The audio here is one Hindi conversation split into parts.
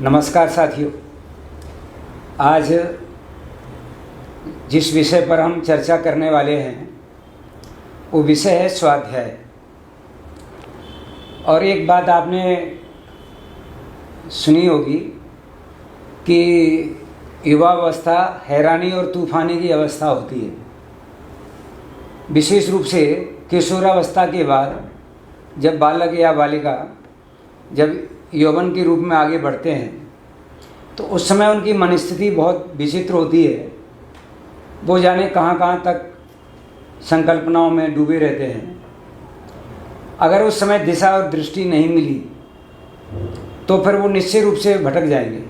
नमस्कार साथियों। आज जिस विषय पर हम चर्चा करने वाले हैं वो विषय है स्वाध्याय। और एक बात आपने सुनी होगी कि युवावस्था हैरानी और तूफानी की अवस्था होती है। विशेष रूप से किशोरावस्था के बाद जब बालक या बालिका जब यौवन के रूप में आगे बढ़ते हैं तो उस समय उनकी मनस्थिति बहुत विचित्र होती है। वो जाने कहाँ कहाँ तक संकल्पनाओं में डूबे रहते हैं। अगर उस समय दिशा और दृष्टि नहीं मिली तो फिर वो निश्चित रूप से भटक जाएंगे।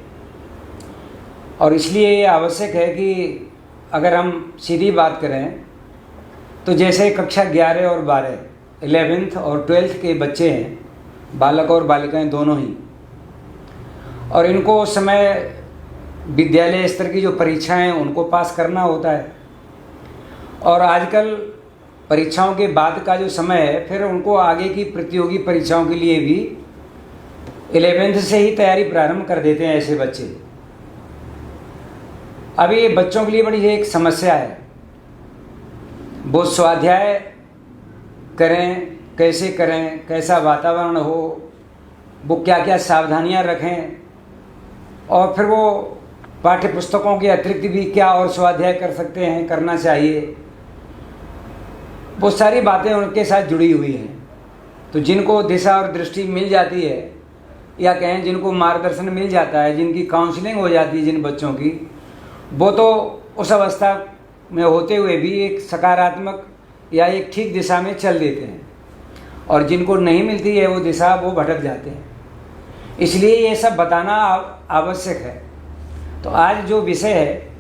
और इसलिए ये आवश्यक है कि अगर हम सीधी बात करें तो जैसे कक्षा 11 और 12 11th और 12th के बच्चे हैं, बालक और बालिकाएं दोनों ही, और इनको उस समय विद्यालय स्तर की जो परीक्षाएं हैं उनको पास करना होता है। और आजकल परीक्षाओं के बाद का जो समय है फिर उनको आगे की प्रतियोगी परीक्षाओं के लिए भी 11th से ही तैयारी प्रारंभ कर देते हैं ऐसे बच्चे। अभी ये बच्चों के लिए बड़ी एक समस्या है। वो स्वाध्याय करें, कैसे करें, कैसा वातावरण हो, वो क्या क्या सावधानियां रखें, और फिर वो पाठ्य पुस्तकों के अतिरिक्त भी क्या और स्वाध्याय कर सकते हैं, करना चाहिए, वो सारी बातें उनके साथ जुड़ी हुई हैं। तो जिनको दिशा और दृष्टि मिल जाती है, या कहें जिनको मार्गदर्शन मिल जाता है, जिनकी काउंसलिंग हो जाती है जिन बच्चों की, वो तो उस अवस्था में होते हुए भी एक सकारात्मक या एक ठीक दिशा में चल देते हैं। और जिनको नहीं मिलती है वो दिशा, वो भटक जाते हैं। इसलिए ये सब बताना आवश्यक है। तो आज जो विषय है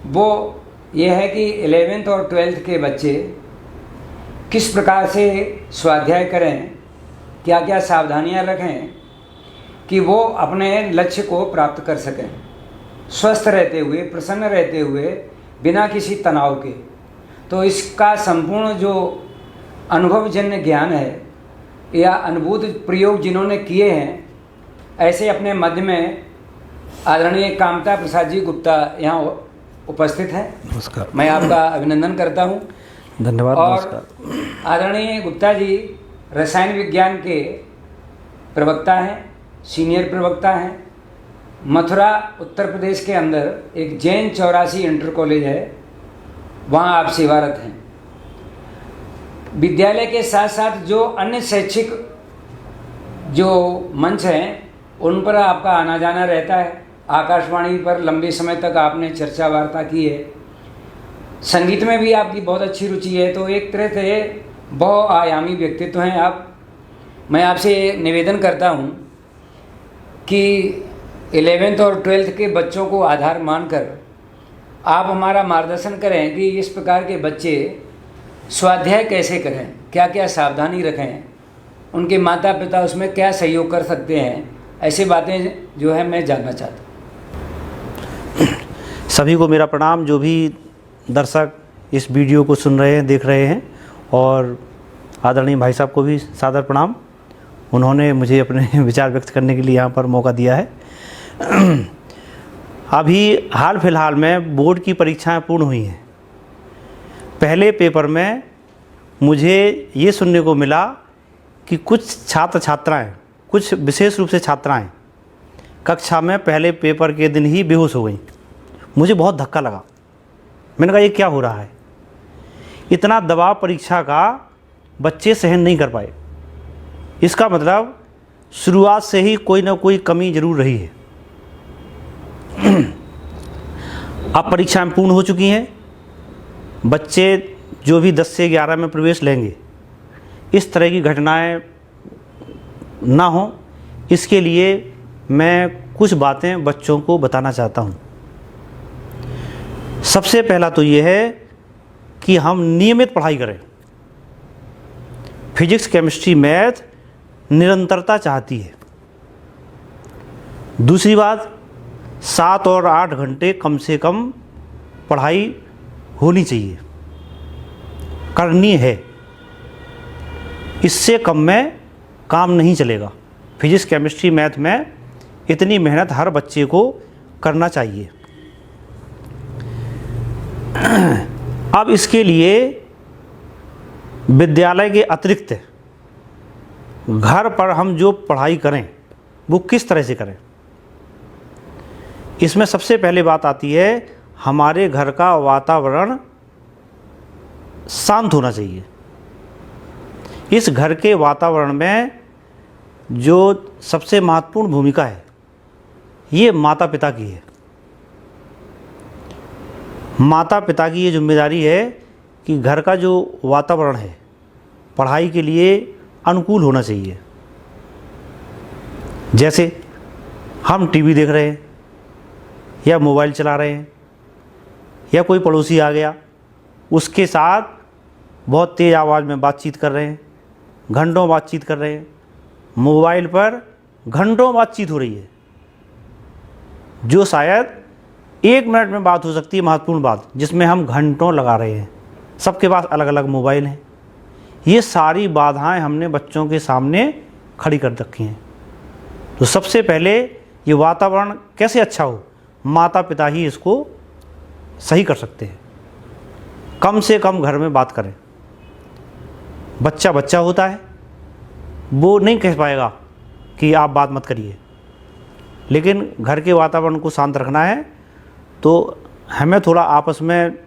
वो ये है कि 11th और 12th के बच्चे किस प्रकार से स्वाध्याय करें, क्या क्या सावधानियां रखें कि वो अपने लक्ष्य को प्राप्त कर सकें, स्वस्थ रहते हुए, प्रसन्न रहते हुए, बिना किसी तनाव के। तो इसका संपूर्ण जो अनुभवजन्य ज्ञान है या अनुभूत प्रयोग जिन्होंने किए हैं, ऐसे अपने मध्य में आदरणीय कामता प्रसाद जी गुप्ता यहाँ उपस्थित हैं। नमस्कार। मैं आपका अभिनंदन करता हूँ। धन्यवाद। और नमस्कार। आदरणीय गुप्ता जी रसायन विज्ञान के प्रवक्ता हैं, सीनियर प्रवक्ता हैं। मथुरा उत्तर प्रदेश के अंदर एक जैन 84 इंटर कॉलेज है, वहाँ आप सेवारत हैं। विद्यालय के साथ साथ जो अन्य शैक्षिक जो मंच हैं उन पर आपका आना जाना रहता है। आकाशवाणी पर लंबे समय तक आपने चर्चा वार्ता की है। संगीत में भी आपकी बहुत अच्छी रुचि है। तो एक तरह से बहुआयामी व्यक्तित्व हैं आप। मैं आपसे निवेदन करता हूं कि 11th और 12th के बच्चों को आधार मानकर आप हमारा मार्गदर्शन करें कि इस प्रकार के बच्चे स्वाध्याय कैसे करें, क्या क्या सावधानी रखें, उनके माता पिता उसमें क्या सहयोग कर सकते हैं। ऐसी बातें जो है मैं जानना चाहता हूँ। सभी को मेरा प्रणाम, जो भी दर्शक इस वीडियो को सुन रहे हैं, देख रहे हैं, और आदरणीय भाई साहब को भी सादर प्रणाम। उन्होंने मुझे अपने विचार व्यक्त करने के लिए यहाँ पर मौका दिया है। अभी हाल फिलहाल में बोर्ड की परीक्षाएं पूर्ण हुई हैं। पहले पेपर में मुझे ये सुनने को मिला कि कुछ छात्र छात्राएं, कुछ विशेष रूप से छात्राएं कक्षा में पहले पेपर के दिन ही बेहोश हो गई। मुझे बहुत धक्का लगा। मैंने कहा ये क्या हो रहा है? इतना दबाव परीक्षा का बच्चे सहन नहीं कर पाए। इसका मतलब शुरुआत से ही कोई ना कोई कमी जरूर रही है। अब परीक्षाएं पूर्ण हो चुकी हैं। बच्चे जो भी 10 से 11 में प्रवेश लेंगे, इस तरह की घटनाएं ना हो, इसके लिए मैं कुछ बातें बच्चों को बताना चाहता हूं। सबसे पहला तो ये है कि हम नियमित पढ़ाई करें। फिजिक्स, केमिस्ट्री, मैथ निरंतरता चाहती है। दूसरी बात, 7 और 8 घंटे कम से कम पढ़ाई होनी चाहिए, करनी है। इससे कम में काम नहीं चलेगा। फिजिक्स, केमिस्ट्री, मैथ में इतनी मेहनत हर बच्चे को करना चाहिए। अब इसके लिए विद्यालय के अतिरिक्त घर पर हम जो पढ़ाई करें वो किस तरह से करें। इसमें सबसे पहले बात आती है, हमारे घर का वातावरण शांत होना चाहिए। इस घर के वातावरण में जो सबसे महत्वपूर्ण भूमिका है ये माता पिता की है। माता पिता की ये जिम्मेदारी है कि घर का जो वातावरण है पढ़ाई के लिए अनुकूल होना चाहिए। जैसे हम टीवी देख रहे हैं या मोबाइल चला रहे हैं या कोई पड़ोसी आ गया उसके साथ बहुत तेज़ आवाज़ में बातचीत कर रहे हैं, घंटों बातचीत कर रहे हैं, मोबाइल पर घंटों बातचीत हो रही है, जो शायद 1 मिनट में बात हो सकती है महत्वपूर्ण बात, जिसमें हम घंटों लगा रहे हैं। सबके पास अलग अलग मोबाइल हैं। ये सारी बाधाएं हमने बच्चों के सामने खड़ी कर रखी हैं। तो सबसे पहले ये वातावरण कैसे अच्छा हो, माता पिता ही इसको सही कर सकते हैं। कम से कम घर में बात करें। बच्चा होता है, वो नहीं कह पाएगा कि आप बात मत करिए, लेकिन घर के वातावरण को शांत रखना है तो हमें थोड़ा आपस में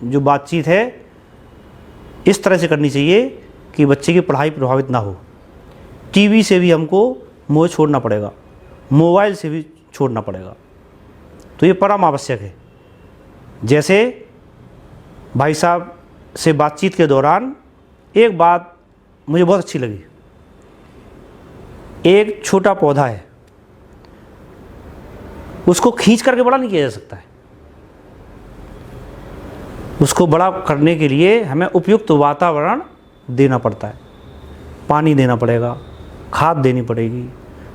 जो बातचीत है इस तरह से करनी चाहिए कि बच्चे की पढ़ाई प्रभावित ना हो। टीवी से भी हमको मोह छोड़ना पड़ेगा, मोबाइल से भी छोड़ना पड़ेगा। तो ये परम आवश्यक है। जैसे भाई साहब से बातचीत के दौरान एक बात मुझे बहुत अच्छी लगी। एक छोटा पौधा है, उसको खींच करके बड़ा नहीं किया जा सकता है। उसको बड़ा करने के लिए हमें उपयुक्त वातावरण देना पड़ता है। पानी देना पड़ेगा, खाद देनी पड़ेगी,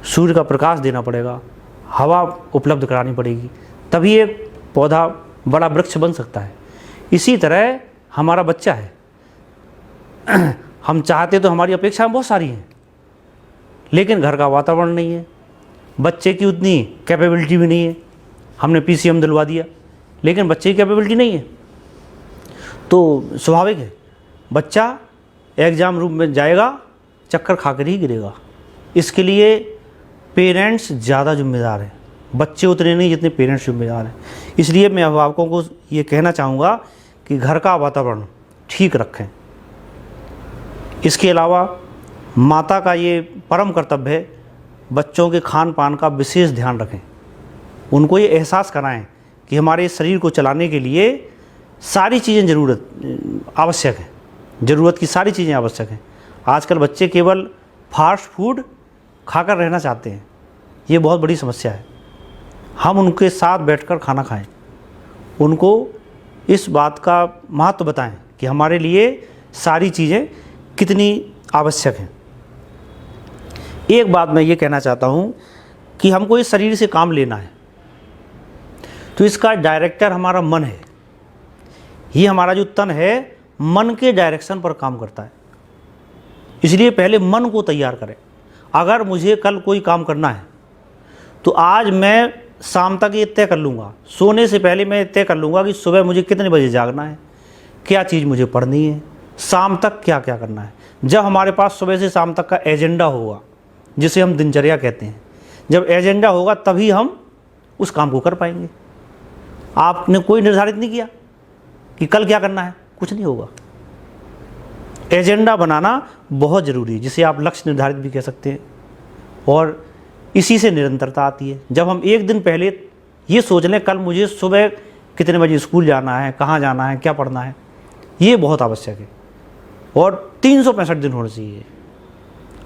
सूर्य का प्रकाश देना पड़ेगा, हवा उपलब्ध करानी पड़ेगी, तभी एक पौधा बड़ा वृक्ष बन सकता है। इसी तरह हमारा बच्चा है। हम चाहते तो हमारी अपेक्षाएं बहुत सारी हैं, लेकिन घर का वातावरण नहीं है, बच्चे की उतनी कैपेबिलिटी भी नहीं है। हमने PCM दिलवा दिया, लेकिन बच्चे की कैपेबिलिटी नहीं है, तो स्वाभाविक है बच्चा एग्ज़ाम रूम में जाएगा, चक्कर खाकर ही गिरेगा। इसके लिए पेरेंट्स ज़्यादा जिम्मेदार हैं, बच्चे उतने नहीं जितने पेरेंट्स जिम्मेदार हैं। इसलिए मैं अभिभावकों को ये कहना चाहूँगा कि घर का वातावरण ठीक रखें। इसके अलावा माता का ये परम कर्तव्य है, बच्चों के खान पान का विशेष ध्यान रखें। उनको ये एहसास कराएं कि हमारे शरीर को चलाने के लिए सारी चीज़ें आवश्यक हैं, ज़रूरत की सारी चीज़ें आवश्यक हैं। आजकल बच्चे केवल फास्ट फूड खाकर रहना चाहते हैं, ये बहुत बड़ी समस्या है। हम उनके साथ बैठकर खाना खाएं, उनको इस बात का महत्व बताएं कि हमारे लिए सारी चीज़ें कितनी आवश्यक हैं। एक बात मैं ये कहना चाहता हूँ कि हमको इस शरीर से काम लेना है, तो इसका डायरेक्टर हमारा मन है। ये हमारा जो तन है मन के डायरेक्शन पर काम करता है, इसलिए पहले मन को तैयार करें। अगर मुझे कल कोई काम करना है तो आज मैं शाम तक ये तय कर लूँगा, सोने से पहले मैं तय कर लूँगा कि सुबह मुझे कितने बजे जागना है, क्या चीज़ मुझे पढ़नी है, शाम तक क्या क्या करना है। जब हमारे पास सुबह से शाम तक का एजेंडा होगा, जिसे हम दिनचर्या कहते हैं, जब एजेंडा होगा तभी हम उस काम को कर पाएंगे। आपने कोई निर्धारित नहीं किया कि कल क्या करना है, कुछ नहीं होगा। एजेंडा बनाना बहुत ज़रूरी है, जिसे आप लक्ष्य निर्धारित भी कह सकते हैं, और इसी से निरंतरता आती है। जब हम एक दिन पहले ये सोच लें कल मुझे सुबह कितने बजे स्कूल जाना है, कहाँ जाना है, क्या पढ़ना है, ये बहुत आवश्यक है। और 365 दिन होना चाहिए।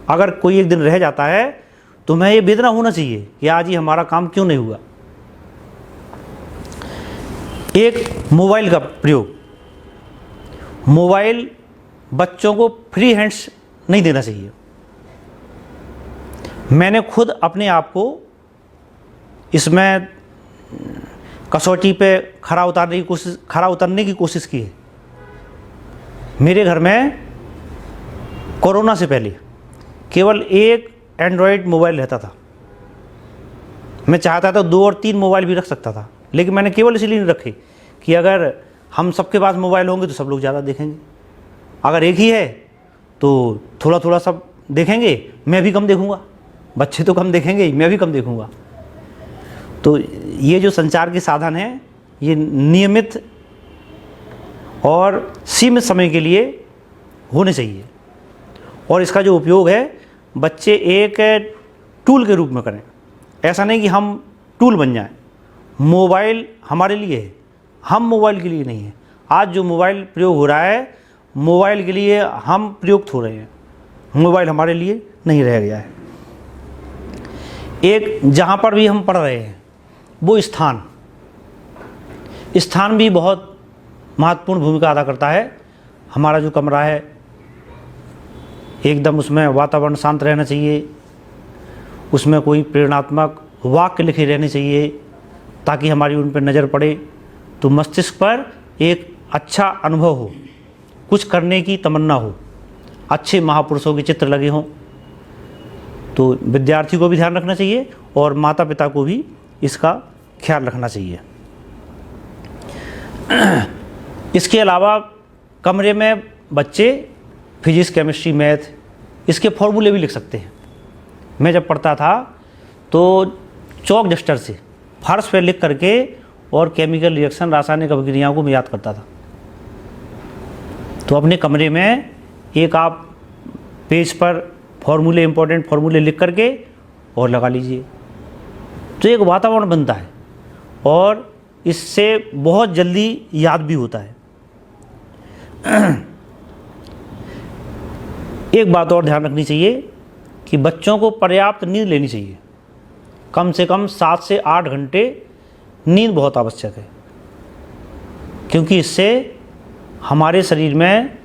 अगर कोई एक दिन रह जाता है तो हमें ये वेदना होना चाहिए कि आज ही हमारा काम क्यों नहीं हुआ। एक मोबाइल का प्रयोग, मोबाइल बच्चों को फ्री हैंड्स नहीं देना चाहिए। मैंने खुद अपने आप को इसमें कसौटी पे खरा उतरने की कोशिश की है। मेरे घर में कोरोना से पहले केवल एक एंड्रॉयड मोबाइल रहता था, मैं चाहता था 2 और 3 मोबाइल भी रख सकता था, लेकिन मैंने केवल इसलिए नहीं रखे कि अगर हम सबके पास मोबाइल होंगे तो सब लोग ज़्यादा देखेंगे, अगर एक ही है तो थोड़ा थोड़ा सब देखेंगे, मैं भी कम देखूँगा, बच्चे तो कम देखेंगे ही, मैं भी कम देखूँगा। तो ये जो संचार के साधन हैं ये नियमित और सीमित समय के लिए होने चाहिए, और इसका जो उपयोग है बच्चे एक टूल के रूप में करें। ऐसा नहीं कि हम टूल बन जाएं। मोबाइल हमारे लिए है, हम मोबाइल के लिए नहीं है। आज जो मोबाइल प्रयोग हो रहा है, मोबाइल के लिए हम प्रयुक्त हो रहे हैं, मोबाइल हमारे लिए नहीं रह गया है। एक जहाँ पर भी हम पढ़ रहे हैं वो स्थान भी बहुत महत्वपूर्ण भूमिका अदा करता है। हमारा जो कमरा है एकदम उसमें वातावरण शांत रहना चाहिए, उसमें कोई प्रेरणात्मक वाक्य लिखे रहने चाहिए ताकि हमारी उन पर नज़र पड़े तो मस्तिष्क पर एक अच्छा अनुभव हो, कुछ करने की तमन्ना हो, अच्छे महापुरुषों के चित्र लगे हों। तो विद्यार्थी को भी ध्यान रखना चाहिए और माता पिता को भी इसका ख्याल रखना चाहिए। इसके अलावा कमरे में बच्चे फिजिक्स, केमिस्ट्री, मैथ इसके फॉर्मूले भी लिख सकते हैं। मैं जब पढ़ता था तो चौक डस्टर से फर्श पर लिख करके और केमिकल रिएक्शन, रासायनिक अभिक्रियाओं को मैं याद करता था। तो अपने कमरे में एक आप पेज पर फॉर्मूले, इंपॉर्टेंट फॉर्मूले लिख करके और लगा लीजिए, तो एक वातावरण बनता है और इससे बहुत जल्दी याद भी होता है। एक बात और ध्यान रखनी चाहिए कि बच्चों को पर्याप्त नींद लेनी चाहिए। कम से कम 7 से 8 घंटे नींद बहुत आवश्यक है, क्योंकि इससे हमारे शरीर में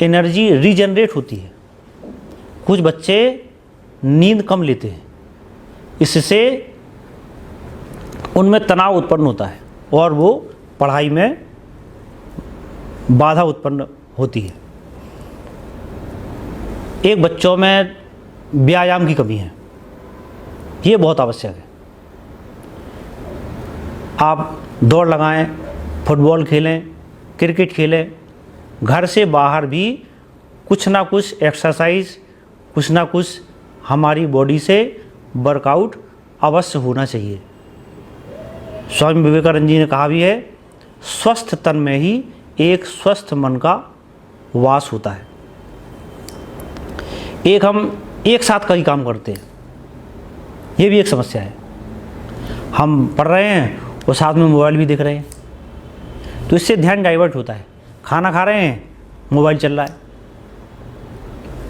एनर्जी रीजनरेट होती है। कुछ बच्चे नींद कम लेते हैं, इससे उनमें तनाव उत्पन्न होता है और वो पढ़ाई में बाधा उत्पन्न होती है। एक बच्चों में व्यायाम की कमी है, ये बहुत आवश्यक है। आप दौड़ लगाएं, फुटबॉल खेलें, क्रिकेट खेलें, घर से बाहर भी कुछ ना कुछ एक्सरसाइज, कुछ ना कुछ हमारी बॉडी से वर्कआउट अवश्य होना चाहिए। स्वामी विवेकानंद जी ने कहा भी है, स्वस्थ तन में ही एक स्वस्थ मन का वास होता है। हम एक साथ कई काम करते हैं, ये भी एक समस्या है। हम पढ़ रहे हैं और साथ में मोबाइल भी देख रहे हैं, तो इससे ध्यान डाइवर्ट होता है। खाना खा रहे हैं, मोबाइल चल रहा है।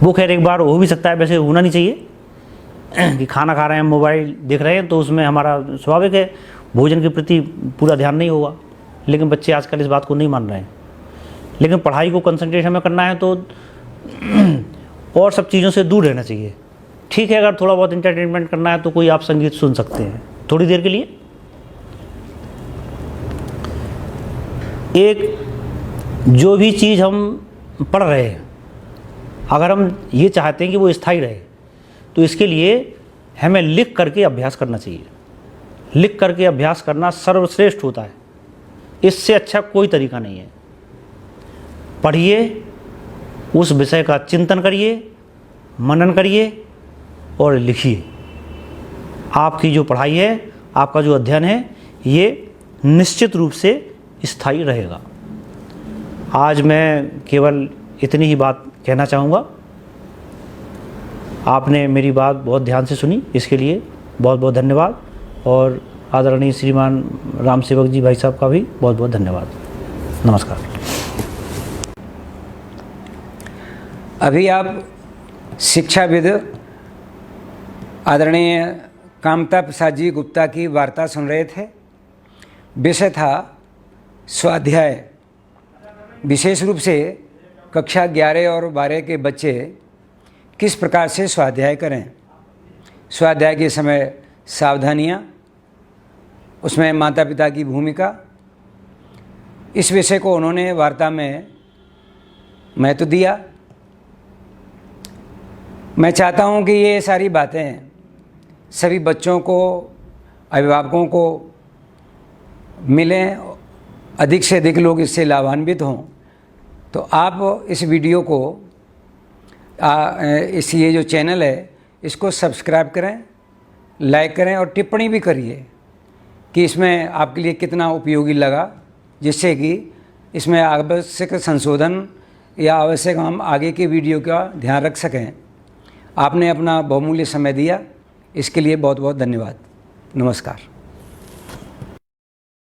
वो खैर एक बार हो भी सकता है, वैसे होना नहीं चाहिए कि खाना खा रहे हैं, मोबाइल देख रहे हैं, तो उसमें हमारा स्वाभाविक है भोजन के प्रति पूरा ध्यान नहीं होगा। लेकिन बच्चे आजकल इस बात को नहीं मान रहे हैं। लेकिन पढ़ाई को कंसंट्रेशन में करना है तो और सब चीज़ों से दूर रहना चाहिए। ठीक है, अगर थोड़ा बहुत इंटरटेनमेंट करना है तो कोई आप संगीत सुन सकते हैं थोड़ी देर के लिए। एक जो भी चीज़ हम पढ़ रहे हैं, अगर हम ये चाहते हैं कि वो स्थायी रहे, तो इसके लिए हमें लिख करके अभ्यास करना चाहिए। लिख करके अभ्यास करना सर्वश्रेष्ठ होता है, इससे अच्छा कोई तरीका नहीं है। पढ़िए, उस विषय का चिंतन करिए, मनन करिए और लिखिए। आपकी जो पढ़ाई है, आपका जो अध्ययन है, ये निश्चित रूप से स्थायी रहेगा। आज मैं केवल इतनी ही बात कहना चाहूँगा। आपने मेरी बात बहुत ध्यान से सुनी, इसके लिए बहुत बहुत धन्यवाद। और आदरणीय श्रीमान राम सेवक जी भाई साहब का भी बहुत बहुत धन्यवाद। नमस्कार। अभी आप शिक्षाविद आदरणीय कामता प्रसाद जी गुप्ता की वार्ता सुन रहे थे। विषय था स्वाध्याय। विशेष रूप से कक्षा 11 और 12 के बच्चे किस प्रकार से स्वाध्याय करें, स्वाध्याय के समय सावधानियाँ, उसमें माता पिता की भूमिका, इस विषय को उन्होंने वार्ता में महत्व दिया। मैं चाहता हूँ कि ये सारी बातें सभी बच्चों को अभिभावकों को मिलें, अधिक से अधिक लोग इससे लाभान्वित हों। तो आप इस वीडियो को इस ये जो चैनल है इसको सब्सक्राइब करें, लाइक करें और टिप्पणी भी करिए कि इसमें आपके लिए कितना उपयोगी लगा, जिससे कि इसमें आवश्यक संशोधन या आवश्यक हम आगे के वीडियो का ध्यान रख सकें। आपने अपना बहुमूल्य समय दिया, इसके लिए बहुत बहुत धन्यवाद। नमस्कार।